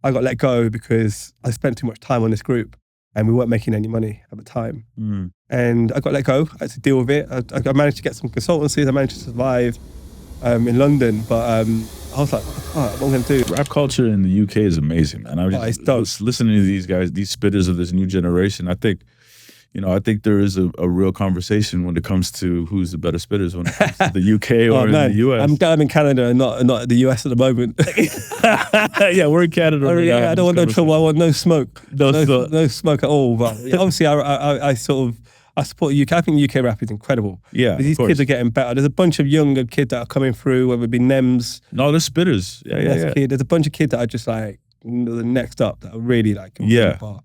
I got let go because I spent too much time on this group and we weren't making any money at the time. And I got let go. I had to deal with it. I managed to get some consultancies. I managed to survive in London, but I was like, what am I going to do? Rap culture in the UK is amazing, man. I was listening to these guys, these spitters of this new generation. I think there is a real conversation when it comes to who's the better spitters when it comes to the UK or in the US. I'm glad I'm in Canada and not the US at the moment. Yeah, we're in Canada. I don't want no trouble. I want no smoke. No smoke at all. But obviously, I support the UK. I think the UK rap is incredible. Yeah, these kids are getting better. There's a bunch of younger kids that are coming through, whether it be NEMS. No, they're spitters. Yeah. There's a bunch of kids that are just like the next up that are really like apart.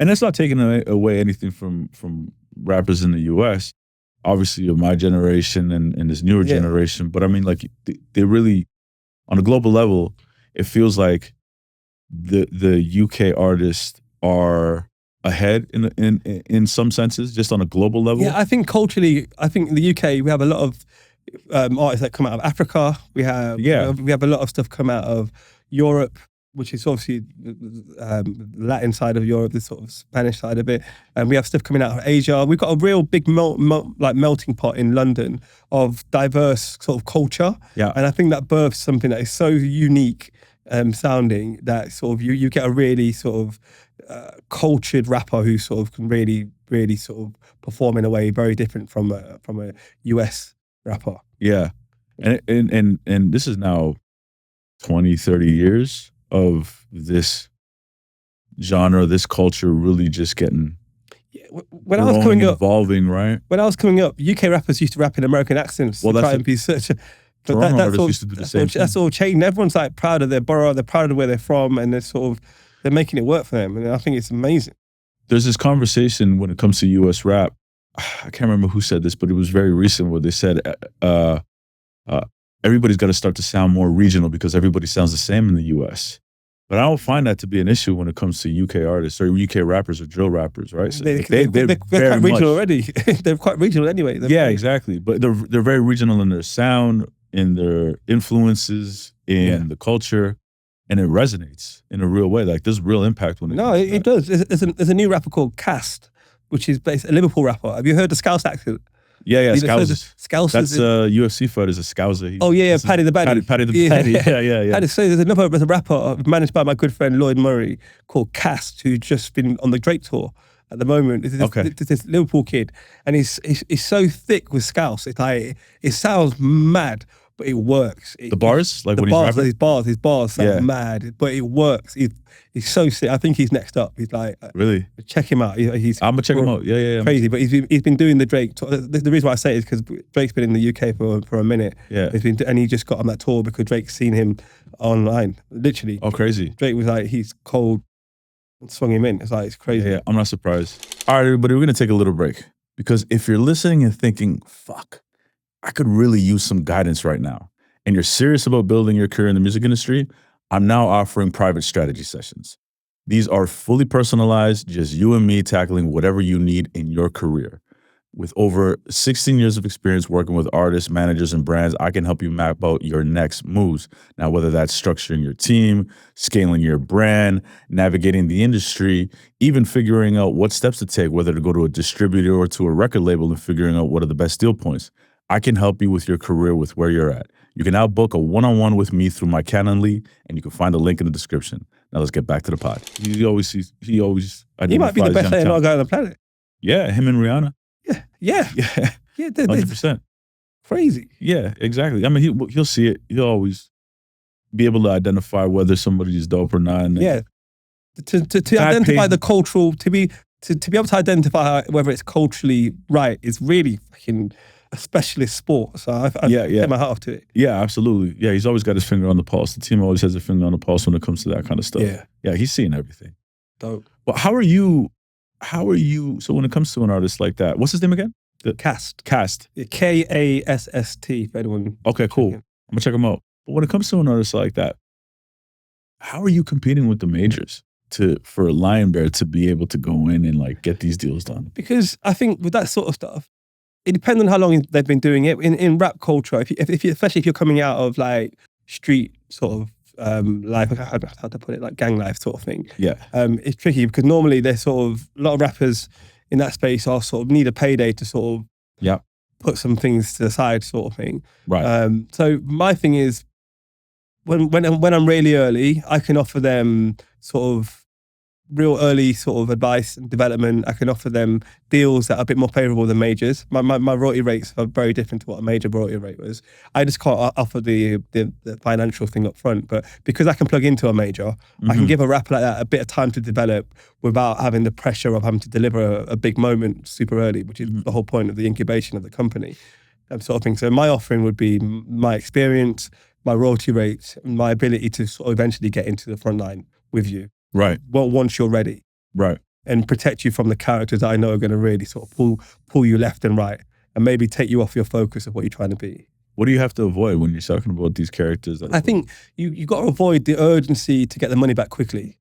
And that's not taking away anything from rappers in the US, obviously of my generation and this newer generation. But I mean, like they really, on a global level, it feels like the UK artists are ahead in some senses, just on a global level. Yeah, I think culturally, in the UK we have a lot of artists that come out of Africa. We have a lot of stuff come out of Europe, which is obviously the Latin side of Europe, the sort of Spanish side of it. And we have stuff coming out of Asia. We've got a real big melting pot in London of diverse sort of culture. Yeah. And I think that births something that is so unique sounding that sort of you get a really sort of cultured rapper who sort of can really, really sort of perform in a way very different from a US rapper. Yeah. And this is now 20, 30 years of this genre, this culture really just getting when I was coming up, evolving, right? When I was coming up, UK rappers used to rap in American accents to try and be such a... But that's all, used to do the same thing. That's all changed. Everyone's like proud of their borough, they're proud of where they're from, and they're making it work for them. And I think it's amazing. There's this conversation when it comes to US rap. I can't remember who said this, but it was very recent where they said everybody's got to start to sound more regional because everybody sounds the same in the US. But I don't find that to be an issue when it comes to UK artists or UK rappers or drill rappers, right? So they're quite regional already. They're quite regional anyway. Exactly. But they're very regional in their sound, in their influences, in the culture, and it resonates in a real way. Like there's real impact when it does. There's a new rapper called Cast, which is a Liverpool rapper. Have you heard the Scouse accent? Yeah, Scousers. That's UFC fighter, is a Scouser. Paddy the Baddy. Paddy the Baddy, yeah. So there's another rapper managed by my good friend Lloyd Murray called Cast, who's just been on the Drake tour at the moment. This Liverpool kid, and he's so thick with Scouse. It's like, it sounds mad, but it works. The bars? Like when he's rapping? His bars sound mad, but it works. He's so sick. I think he's next up. He's like, really? Check him out. I'm going to check him out. Yeah. Crazy, but he's been doing the Drake tour. The reason why I say it is because Drake's been in the UK for a minute. Yeah. And he just got on that tour because Drake's seen him online, literally. Oh, crazy. Drake was like, he's cold, and swung him in. It's like, it's crazy. Yeah, I'm not surprised. All right, everybody, we're going to take a little break. Because if you're listening and thinking, fuck, I could really use some guidance right now, and you're serious about building your career in the music industry, I'm now offering private strategy sessions. These are fully personalized, just you and me tackling whatever you need in your career. With over 16 years of experience working with artists, managers, and brands, I can help you map out your next moves. Now, whether that's structuring your team, scaling your brand, navigating the industry, even figuring out what steps to take, whether to go to a distributor or to a record label and figuring out what are the best deal points, I can help you with your career with where you're at. You can now book a one-on-one with me through my Calendly, and you can find the link in the description. Now let's get back to the pod. He always identifies He might be the best A&R guy on the planet. Yeah, him and Rihanna. Yeah. 100%. Crazy. Yeah, exactly. I mean, he'll see it. He'll always be able to identify whether somebody's dope or not. And to identify the cultural, to be able to identify whether it's culturally right is really fucking a specialist sport. So I take my hat off to it. Yeah, absolutely. Yeah, he's always got his finger on the pulse. The team always has a finger on the pulse when it comes to that kind of stuff. Yeah, he's seeing everything. Dope. Well, how are you? So when it comes to an artist like that, what's his name again? Cast. Cast. Kasst, if anyone. Okay, cool. I'm gonna check him out. But when it comes to an artist like that, how are you competing with the majors for Lion Bear to be able to go in and like get these deals done? Because I think with that sort of stuff, it depends on how long they've been doing it. In rap culture, especially if you're coming out of like street sort of life, how to put it, like gang life sort of thing. Yeah. It's tricky because normally they're sort of, a lot of rappers in that space are sort of need a payday to sort of put some things to the side sort of thing. Right. So my thing is, when I'm really early, I can offer them sort of real early sort of advice and development. I can offer them deals that are a bit more favorable than majors. My royalty rates are very different to what a major royalty rate was. I just can't offer the financial thing up front, but because I can plug into a major, I can give a rapper like that a bit of time to develop without having the pressure of having to deliver a big moment super early, which is the whole point of the incubation of the company, sort of thing. So my offering would be my experience, my royalty rates, and my ability to sort of eventually get into the front line with you. Right. Well, once you're ready. Right. And protect you from the characters that I know are going to really sort of pull you left and right and maybe take you off your focus of what you're trying to be. What do you have to avoid when you're talking about these characters? I think you got to avoid the urgency to get the money back quickly.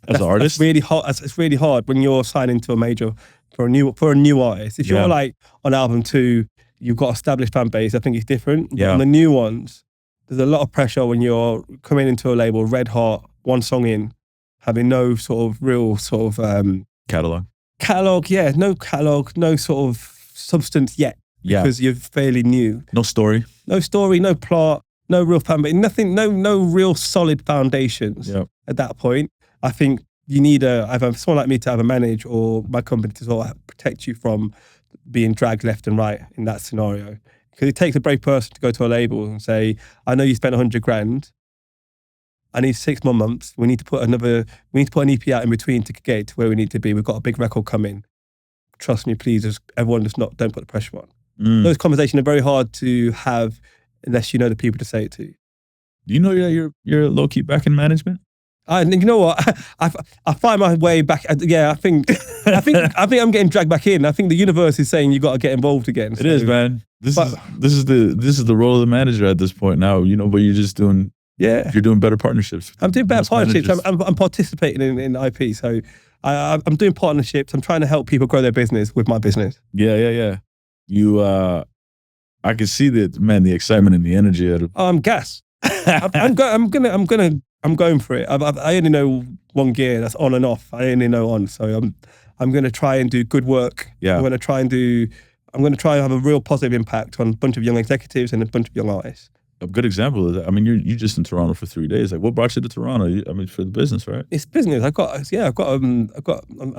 As an artist? That's really hard. It's really hard when you're signing to a major for a new artist. If you're like on album 2, you've got established fan base, I think it's different. Yeah. On the new ones, there's a lot of pressure when you're coming into a label, red hot, one song in, having no sort of real sort of catalog, no catalog, no sort of substance yet, because you're fairly new. No story, no plot, no real fan base, nothing, no real solid foundations. At that point, I think you need either someone like me to have a manager or my company to sort of protect you from being dragged left and right in that scenario. Because it takes a brave person to go to a label and say, I know you spent 100 grand. I need 6 more months. We need to put an EP out in between to get it to where we need to be. We've got a big record coming. Trust me, please. Everyone don't put the pressure on. Those conversations are very hard to have unless you know the people to say it to. Do you know you're low key back in management? And you know what? I find my way back. Yeah, I think I'm getting dragged back in. I think the universe is saying you got to get involved again. So. It is, man. This is the role of the manager at this point now. You know, but you're just doing. Yeah, you're doing better partnerships. I'm doing better partnerships. I'm participating in IP. So I'm doing partnerships. I'm trying to help people grow their business with my business. Yeah. You, I can see that, man. The excitement and the energy. I'm gassed. I'm going for it. I only know one gear that's on and off. I only know on. So I'm going to try and do good work. Yeah. I'm going to try and have a real positive impact on a bunch of young executives and a bunch of young artists. A good example of that. I mean, you just in Toronto for 3 days. Like, what brought you to Toronto? I mean, for the business, right? It's business. I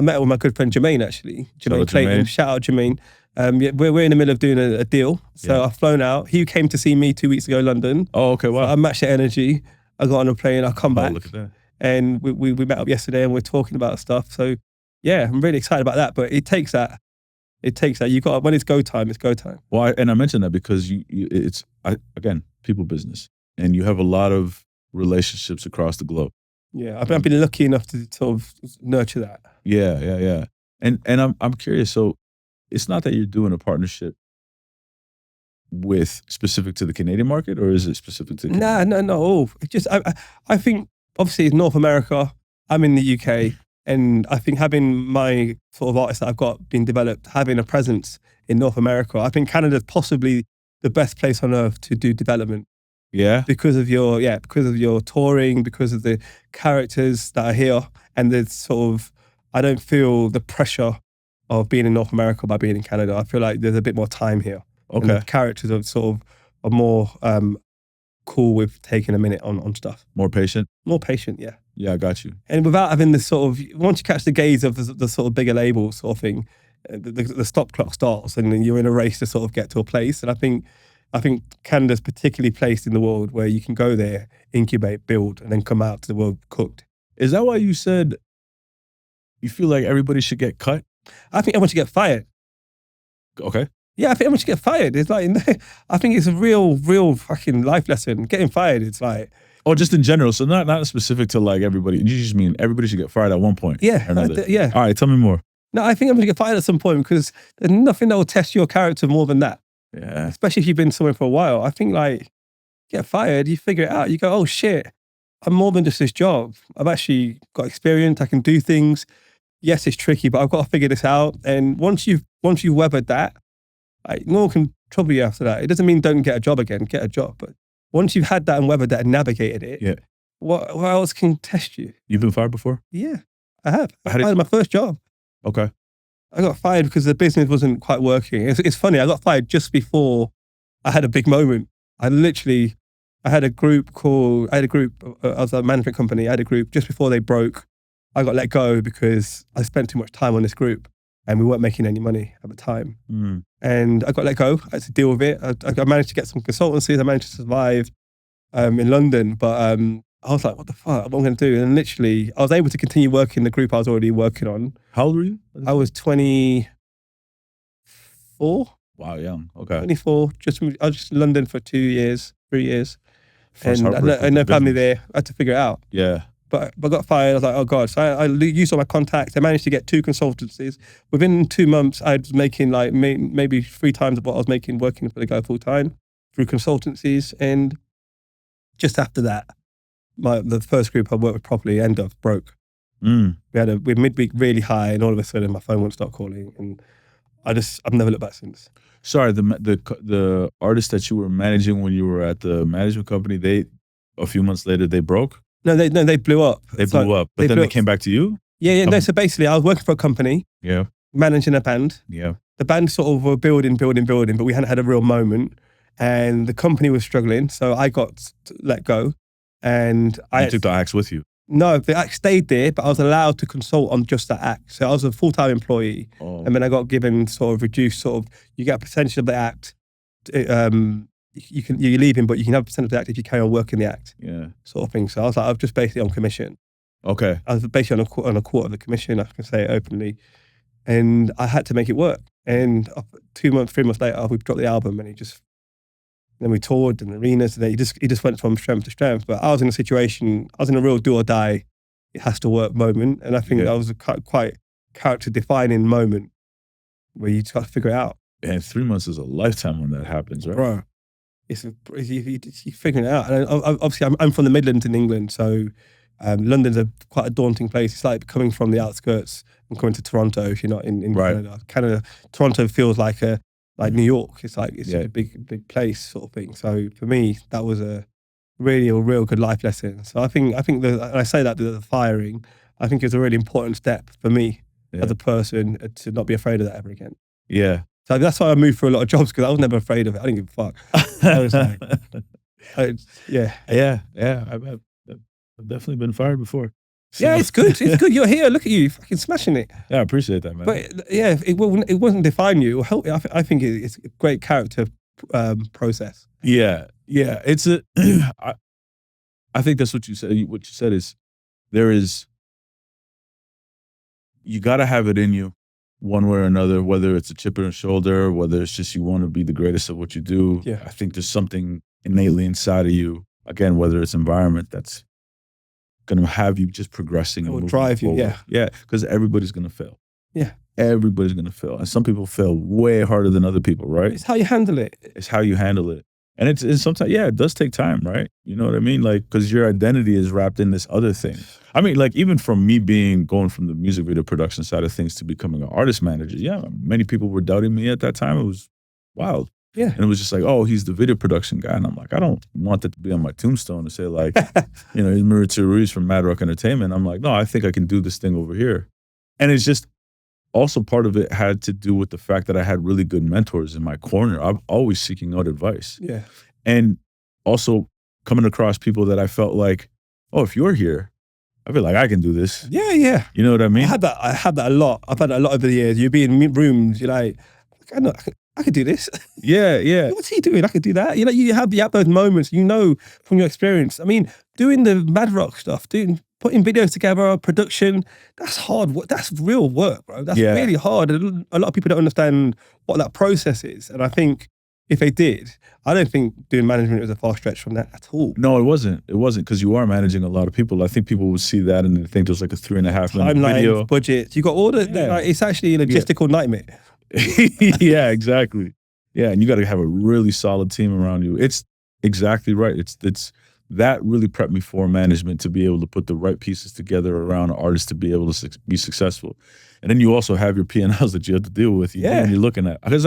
met with my good friend Jermaine actually. Jermaine Clayton. Shout out Jermaine. We're in the middle of doing a deal. So I've flown out. He came to see me 2 weeks ago in London. Oh, okay, wow. So I matched the energy. I got on a plane. I come back. Look at that. And we met up yesterday and we're talking about stuff. So yeah, I'm really excited about that. But it takes that. You got, when it's go time, it's go time. Well, and I mentioned that because again, people business, and you have a lot of relationships across the globe. Yeah, I've been lucky enough to sort of nurture that. Yeah. And I'm curious. So it's not that you're doing a partnership with specific to the Canadian market, or is it specific to? No. It's just I think obviously it's North America. I'm in the UK. And I think having my sort of artists that I've got being developed, having a presence in North America, I think Canada's possibly the best place on earth to do development. Yeah. Because of your touring, because of the characters that are here, and there's sort of, I don't feel the pressure of being in North America by being in Canada. I feel like there's a bit more time here. Okay. And the characters are more cool with taking a minute on stuff. More patient? More patient, yeah. Yeah, I got you. And without having this sort of, once you catch the gaze of the sort of bigger label sort of thing, the stop clock starts and then you're in a race to sort of get to a place. And I think Canada's particularly placed in the world where you can go there, incubate, build, and then come out to the world cooked. Is that why you said you feel like everybody should get cut? I think everyone should get fired. Okay. Yeah, I think everyone should get fired. It's like, I think it's a real fucking life lesson. Getting fired, it's like... Oh, just in general. So not specific to like everybody. You just mean everybody should get fired at one point. Yeah. Yeah. All right, tell me more. No, I think I'm going to get fired at some point because there's nothing that will test your character more than that. Yeah. Especially if you've been somewhere for a while. I think like, get fired, you figure it out. You go, oh shit, I'm more than just this job. I've actually got experience. I can do things. Yes, it's tricky, but I've got to figure this out. And once you've weathered that, like, no one can trouble you after that. It doesn't mean don't get a job again. Get a job, but once you've had that and weathered that and navigated it, What else can test you? You've been fired before? Yeah, I have. I fired my first job. Okay. I got fired because the business wasn't quite working. It's funny. I got fired just before I had a big moment. I had a group, I was a management company. I had a group just before they broke. I got let go because I spent too much time on this group and we weren't making any money at the time. And I got let go. I had to deal with it. I managed to get some consultancies. I managed to survive in London, but I was like, what the fuck? What am I going to do? And literally, I was able to continue working the group I was already working on. How old were you? I was 24. Wow, young. Okay. 24. I was just in London for 3 years. And I had no family there. I had to figure it out. Yeah. But I got fired. I was like, oh God. So I used all my contacts. I managed to get 2 consultancies. Within 2 months, I was making like maybe 3 times of what I was making working for the guy full time through consultancies. And just after that, the first group I worked with properly broke. We had midweek really high, and all of a sudden my phone wouldn't stop calling, and I've never looked back since. Sorry, the artists that you were managing when you were at the management company, a few months later they broke? No, they blew up. They blew up, but then they came back to you? Yeah. No, so basically I was working for a company, managing a band. Yeah. The band sort of were building, but we hadn't had a real moment, and the company was struggling, so I got let go. And I took the acts with you? No, the act stayed there, but I was allowed to consult on just that act. So I was a full-time employee, and then I got given sort of reduced you get a percentage of the act. You're leaving, but you can have a percentage of the act if you carry on working the act. Yeah, sort of thing. So I was like, I'm just basically on commission. Okay. I was basically on a quarter of the commission. I can say it openly, and I had to make it work. And 3 months later, we dropped the album, and then we toured in arenas, and he just went from strength to strength. But I was in a real do or die, it has to work moment. And I think that was a quite character defining moment where you just got to figure it out. And 3 months is a lifetime when that happens, right? Bro, you're figuring it out. And obviously I'm from the Midlands in England, so London's quite a daunting place. It's like coming from the outskirts and coming to Toronto if you're not in Canada. Canada, Toronto feels like New York. It's a big place sort of thing. So for me, that was a real good life lesson. So I think I say that the firing, I think it's a really important step for me as a person to not be afraid of that ever again. Yeah. So that's why I moved through a lot of jobs, because I was never afraid of it. I didn't give a fuck. I was like, I've definitely been fired before. So. Yeah, it's good. It's good. You're here. Look at you, fucking smashing it. Yeah, I appreciate that, man. But yeah, it wasn't define you. It will help you. I think it's a great character process. Yeah. It's I think that's what you said. What you said is you got to have it in you, one way or another. Whether it's a chip on the shoulder, whether it's just you want to be the greatest at what you do. Yeah. I think there's something innately inside of you. Again, whether it's environment that's going to have you just progressing and drive you, forward. Yeah, because everybody's going to fail. Yeah. Everybody's going to fail. And some people fail way harder than other people, right? It's how you handle it. It's how you handle it. And it's sometimes, it does take time, right? You know what I mean? Like, because your identity is wrapped in this other thing. I mean, like, even from me going from the music video production side of things to becoming an artist manager, many people were doubting me at that time. It was wild. Yeah. And it was just like, oh, he's the video production guy. And I'm like, I don't want that to be on my tombstone to say like, he's Maurizio Ruiz from Mad Rock Entertainment. I'm like, no, I think I can do this thing over here. And it's just, also part of it had to do with the fact that I had really good mentors in my corner. I'm always seeking out advice. Yeah. And also coming across people that I felt like, oh, if you're here, I feel like I can do this. Yeah. You know what I mean? I had that a lot. I've had that a lot over the years. You'd be in rooms, you're like, I could do this. Yeah. What's he doing? I could do that. You have those moments, from your experience. I mean, doing the Mad Rock stuff, putting videos together, production, that's hard work. That's real work, bro. That's really hard. A lot of people don't understand what that process is. And I think if they did, I don't think doing management was a far stretch from that at all. No, it wasn't. It wasn't, because you are managing a lot of people. I think people would see that and they think there's like a 3.5 minute video. Budget. You got all it's actually a logistical nightmare. Yeah, exactly. Yeah, and you got to have a really solid team around you. It's exactly right. It's that really prepped me for management, to be able to put the right pieces together around an artist to be able to be successful. And then you also have your P&Ls that you have to deal with. When you're looking at, because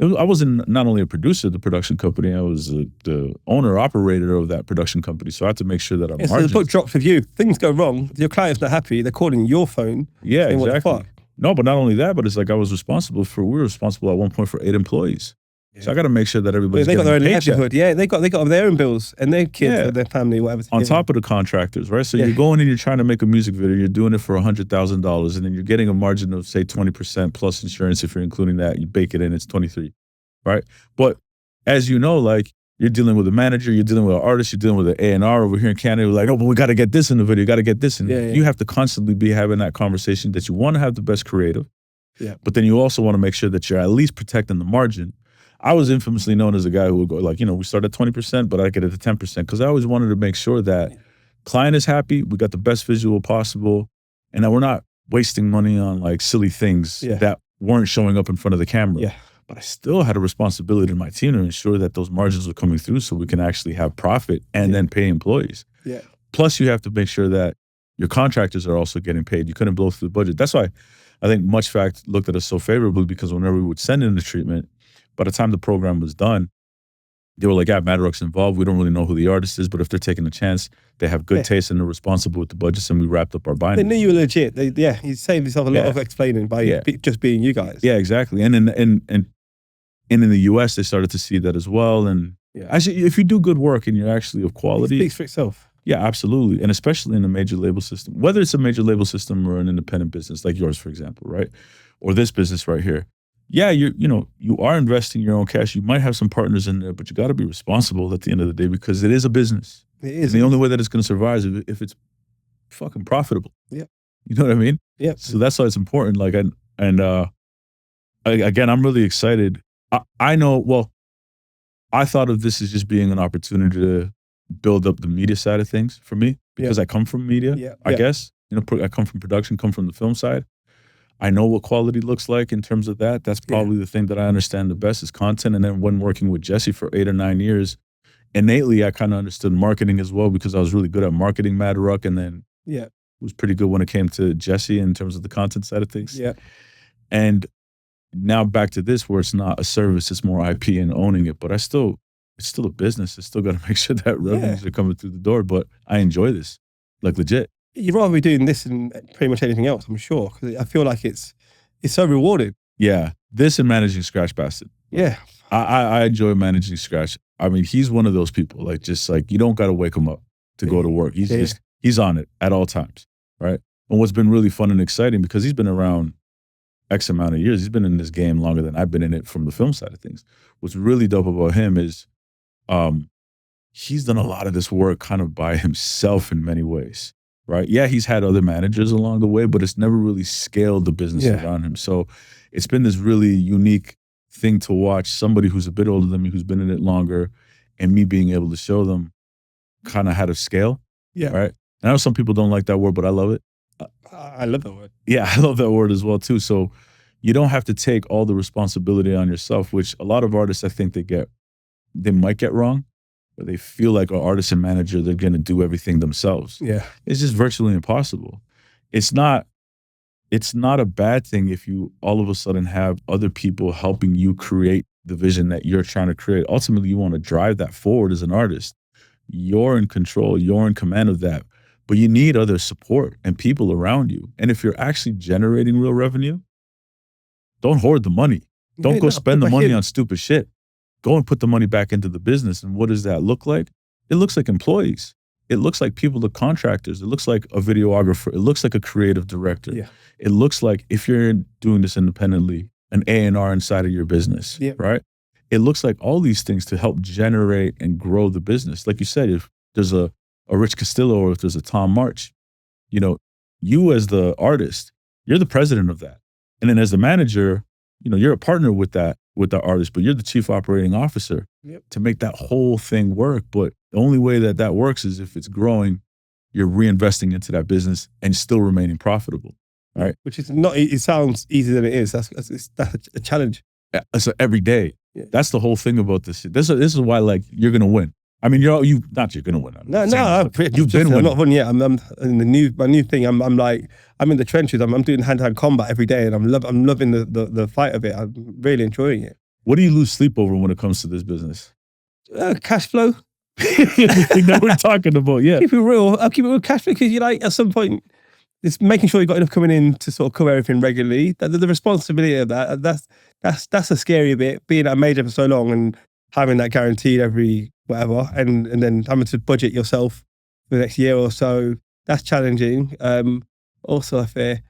I wasn't not only a producer of the production company, I was the owner operator of that production company. So I had to make sure that our So the margins. book drops with you. Things go wrong. Your client's not happy. They're calling your phone. Yeah, saying, exactly. What the fuck? No, but not only that, but it's like we were responsible at one point for 8 employees. Yeah. So I got to make sure that everybody's they got their own paycheck. livelihood. Yeah, they got their own bills and their kids and their family, whatever. On top of the contractors, right? So you're going and you're trying to make a music video. You're doing it for $100,000, and then you're getting a margin of say 20% plus insurance. If you're including that, you bake it in, it's 23, right? But as you know, like you're dealing with a manager, you're dealing with an artist, you're dealing with an A&R over here in Canada. We're like, oh, but we got to get this in the video. You got to get this in. You have to constantly be having that conversation that you want to have the best creative. Yeah. But then you also want to make sure that you're at least protecting the margin. I was infamously known as a guy who would go like, we start at 20%, but I get it to 10% because I always wanted to make sure that client is happy, we got the best visual possible, and that we're not wasting money on like silly things that weren't showing up in front of the camera. Yeah. But I still had a responsibility to my team to ensure that those margins were coming through so we can actually have profit and then pay employees. Yeah. Plus you have to make sure that your contractors are also getting paid. You couldn't blow through the budget. That's why I think MuchFact looked at us so favorably, because whenever we would send in the treatment, by the time the program was done, they were like, yeah, Madarock's involved. We don't really know who the artist is, but if they're taking a chance, they have good taste and they're responsible with the budgets, and we wrapped up our binding. They knew you were legit. You saved yourself a lot of explaining by just being you guys. Yeah, exactly. And in the US, they started to see that as well. And actually, if you do good work and you're actually of quality. It speaks for itself. Yeah, absolutely. And especially in a major label system, whether it's a major label system or an independent business like yours, for example, right? Or this business right here. Yeah, you are investing your own cash. You might have some partners in there, but you got to be responsible at the end of the day, because it is a business. It is. And the only way that it's going to survive is if it's fucking profitable. Yeah. You know what I mean? Yeah. So that's why it's important. Like, again, I'm really excited. I know, well, I thought of this as just being an opportunity to build up the media side of things for me, because I come from media, I guess. I come from production, come from the film side. I know what quality looks like in terms of that. That's probably the thing that I understand the best is content. And then when working with Jesse for 8 or 9 years, innately I kind of understood marketing as well, because I was really good at marketing Madarock, and then was pretty good when it came to Jesse in terms of the content side of things. Yeah. And now back to this, where it's not a service, it's more IP and owning it. But it's still a business. I still got to make sure that revenues are coming through the door. But I enjoy this, like legit. You'd rather be doing this than pretty much anything else, I'm sure, because I feel like it's so rewarding. Yeah, this and managing Scratch Bastard. Yeah, I enjoy managing Scratch. I mean, he's one of those people, like, just like, you don't got to wake him up to go to work. He's on it at all times, right? And what's been really fun and exciting, because he's been around X amount of years. He's been in this game longer than I've been in it from the film side of things. What's really dope about him is he's done a lot of this work kind of by himself in many ways. Right? Yeah, he's had other managers along the way, but it's never really scaled the business around him. So it's been this really unique thing to watch somebody who's a bit older than me, who's been in it longer, and me being able to show them kind of how to scale. Yeah. Right? And I know some people don't like that word, but I love it. I love that word. Yeah, I love that word as well too. So you don't have to take all the responsibility on yourself, which a lot of artists, I think they might get wrong. Where they feel like an artist and manager, they're going to do everything themselves. Yeah. It's just virtually impossible. It's not a bad thing if you all of a sudden have other people helping you create the vision that you're trying to create. Ultimately, you want to drive that forward as an artist. You're in control. You're in command of that. But you need other support and people around you. And if you're actually generating real revenue, don't hoard the money. Don't go spend the money on stupid shit. Go and put the money back into the business. And what does that look like? It looks like employees. It looks like people, the contractors. It looks like a videographer. It looks like a creative director. Yeah. It looks like, if you're doing this independently, an A&R inside of your business, right? It looks like all these things to help generate and grow the business. Like you said, if there's a Rich Castillo or if there's a Tom March, you as the artist, you're the president of that. And then as the manager, you're a partner with the artist, but you're the chief operating officer to make that whole thing work. But the only way that works is if it's growing, you're reinvesting into that business and still remaining profitable, right? Which is not, it sounds easier than it is. That's a challenge. So every day. Yeah. That's the whole thing about this. This is why, like, you're going to win. I mean, you're going to win. You've been winning. Not won yet. I'm in my new thing. I'm in the trenches. I'm doing hand-to-hand combat every day, and I'm loving the fight of it. I'm really enjoying it. What do you lose sleep over when it comes to this business? Cash flow. Everything that we're talking about, yeah. Keep it real. I'll keep it real cash flow because you like at some point it's making sure you've got enough coming in to sort of cover everything regularly. The responsibility of that's a scary bit, being at a major for so long and having that guaranteed every whatever, and then having to budget yourself for the next year or so. That's challenging. Also, I fear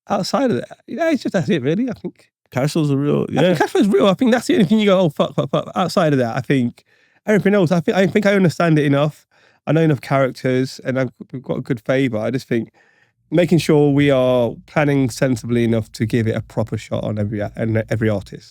outside of that, it's just that's it really. I think cash flow's real. Yeah, cash flow's real. I think that's the only thing you go, oh fuck. Outside of that, I think everything else. I think I understand it enough. I know enough characters, and we've got a good favour. I just think making sure we are planning sensibly enough to give it a proper shot on every artist.